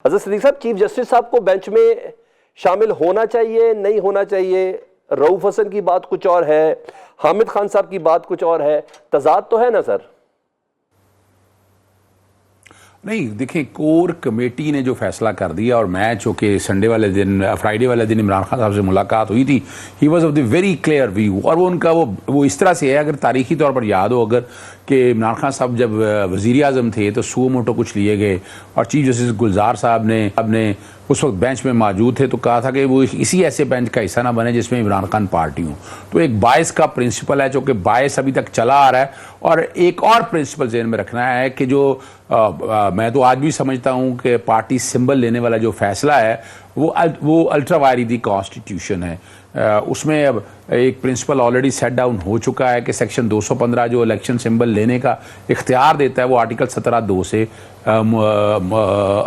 हज़रत सिद्दीक साहब, chief justice साहब को बेंच में शामिल होना चाहिए, नहीं होना चाहिए? रऊफ हसन की बात कुछ और है, हामिद खान साहब की बात कुछ और है, तजाद तो है ना सर? नहीं, देखिए, कोर कमेटी ने जो फैसला कर दिया, और मैं चूँकि संडे वाले दिन, फ्राइडे वाले दिन इमरान खान साहब से मुलाकात हुई थी, he was of the very clear view, और वो उनका वो इस तरह से है, अगर तारीखी तौर पर याद हो अगर, कि इमरान खान साहब जब वज़ीर आज़म थे तो सुओ मोटो कुछ लिए गए, और चीफ जस्टिस गुलजार साहब ने उस वक्त बेंच में मौजूद थे, तो कहा था कि वो इसी ऐसे बेंच का हिस्सा ना बने जिसमें इमरान खान पार्टी हो। तो एक बायस का प्रिंसिपल है, जो कि बायस अभी तक चला आ रहा है। और एक और प्रिंसिपल ज़हन में रखना है कि जो मैं तो आज भी समझता हूँ कि पार्टी सिंबल लेने वाला जो फैसला है वो अल्ट्रा वायरी कॉन्स्टिट्यूशन है। उसमें अब एक प्रिंसिपल ऑलरेडी सेट डाउन हो चुका है कि सेक्शन 215 जो इलेक्शन सिंबल लेने का इख्तियार देता है वो आर्टिकल 17(2) से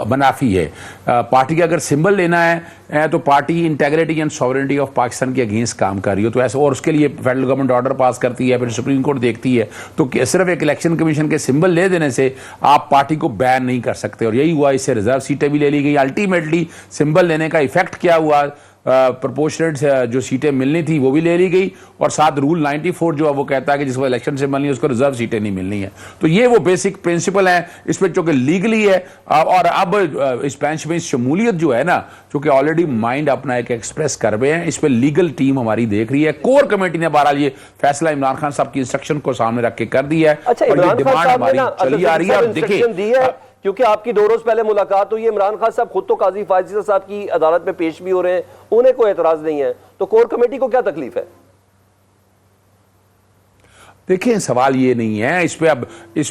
मुनाफी है। पार्टी का अगर सिंबल लेना है तो party integrity and sovereignty of Pakistan के अगेंस्ट काम कर रही हो, तो ऐसे, और उसके लिए फेडरल गवर्नमेंट ऑर्डर पास करती है, फिर सुप्रीम कोर्ट देखती है, तो सिर्फ एक इलेक्शन कमीशन के सिंबल ले देने से आप पार्टी को बैन नहीं कर सकते। और यही हुआ, इससे रिजर्व सीटें भी ले ली गई। अल्टीमेटली सिंबल लेने का इफेक्ट क्या हुआ, प्रोपोर्शनेट जो सीटें मिलनी थी वो भी ले ली गई, और साथ रूल 94 जो है वो कहता है कि जिसको इलेक्शन से मिलनी है उसको रिजर्व सीटें नहीं मिलनी है। तो ये वो बेसिक प्रिंसिपल है, इस पर चूंकि लीगली है। और अब इस बेंच में शमूलियत जो है ना, चूंकि ऑलरेडी माइंड अपना एक एक्सप्रेस कर रहे हैं, इस पर लीगल टीम हमारी देख रही है। कोर कमेटी ने बहरहाल ये फैसला इमरान खान साहब की इंस्ट्रक्शन को सामने रख के कर दिया है। अच्छा, और ये डिमांड हमारी चली आ रही है। देखिए, क्योंकि आपकी 2 रोज पहले मुलाकात हुई है, इमरान खान साहब खुद तो काजी फायज़ साहब की अदालत में पेश भी हो रहे हैं, उन्हें कोई एतराज नहीं है, तो कोर कमेटी को क्या तकलीफ है? देखिए, सवाल ये नहीं है इस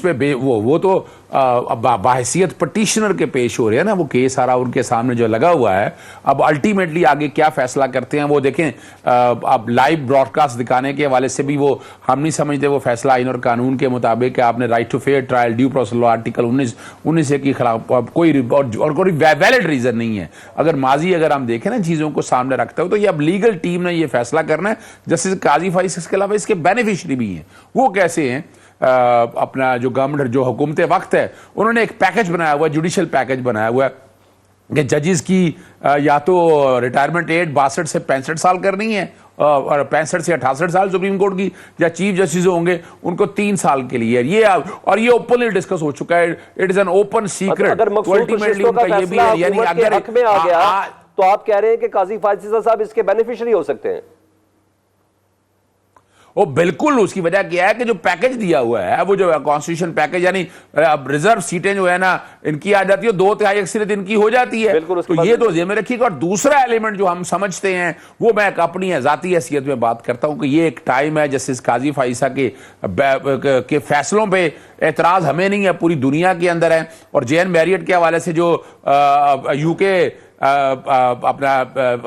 पे वो तो अब बाहैसियत पटिशनर के पेश हो रहे हैं ना, वो केस सारा उनके सामने जो लगा हुआ है। अब अल्टीमेटली आगे क्या फैसला करते हैं वो देखें। अब लाइव ब्रॉडकास्ट दिखाने के हवाले से भी वो हम नहीं समझते वो फैसला आइन और कानून के मुताबिक आपने right to fair trial, due process law article 19 के खिलाफ कोई वैलिड रीजन नहीं है। अगर माजी अगर हम देखें ना चीज़ों को सामने रखते हो, तो ये अब लीगल टीम ने ये फैसला करना है। जस्टिस काजी फाइज इसके अलावा इसके बेनिफिशरी भी हैं। वो कैसे हैं? अपना जो गवर्नमेंट जो हुकूमत वक्त है, उन्होंने एक पैकेज बनाया हुआ है, जुडिशल पैकेज बनाया हुआ है कि जजेस की या तो रिटायरमेंट एज 62 से 65 साल करनी है, और 65 से 68 साल सुप्रीम कोर्ट की, या चीफ जस्टिस होंगे उनको 3 साल के लिए। ये ओपनली डिस्कस हो चुका है। It is an open secret. Ultimately उनका ये भी है, यानी अगर हक में आ गया तो आप कह रहे हैं कि काजी फायज़ साहब इसके बेनिफिशियरी हो सकते हैं? वो बिल्कुल, उसकी वजह क्या है कि जो पैकेज दिया हुआ है, वो जो कॉन्स्टिट्यूशन पैकेज, यानी अब रिजर्व सीटें जो है ना इनकी आ जाती है, 2/3 अक्सरियत इनकी हो जाती है। तो ये तो जेब में रखिएगा। और दूसरा एलिमेंट जो हम समझते हैं, वो मैं अपनी ज़ाती हैसियत में बात करता हूं कि ये एक टाइम है जस्टिस काजी फाइसा के फैसलों पे एतराज हमें नहीं है, पूरी दुनिया के अंदर है। और जे एन मैरियट के हवाले से जो यूके अपना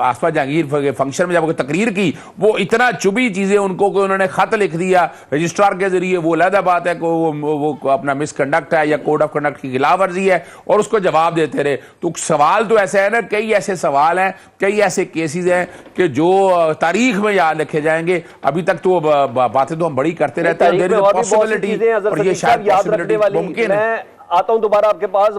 आसफा जहांगीर के फंक्शन में जब तकरीर की, वो इतना चुभी चीजें उनको कि उन्होंने खत लिख दिया रजिस्ट्रार के जरिए। वो अलग बात है कि वो अपना मिसकंडक्ट है या कोड ऑफ कंडक्ट की खिलाफ वर्जी है, और उसको जवाब देते रहे। तो सवाल तो ऐसे है ना, कई ऐसे सवाल हैं, कई ऐसे केसेस हैं कि जो तारीख में याद रखे जाएंगे। अभी तक तो बातें तो हम बड़ी करते रहते हैं, और ये शायद पॉसिबिलिटी मुमकिन है। मैं आता हूं दोबारा आपके पास।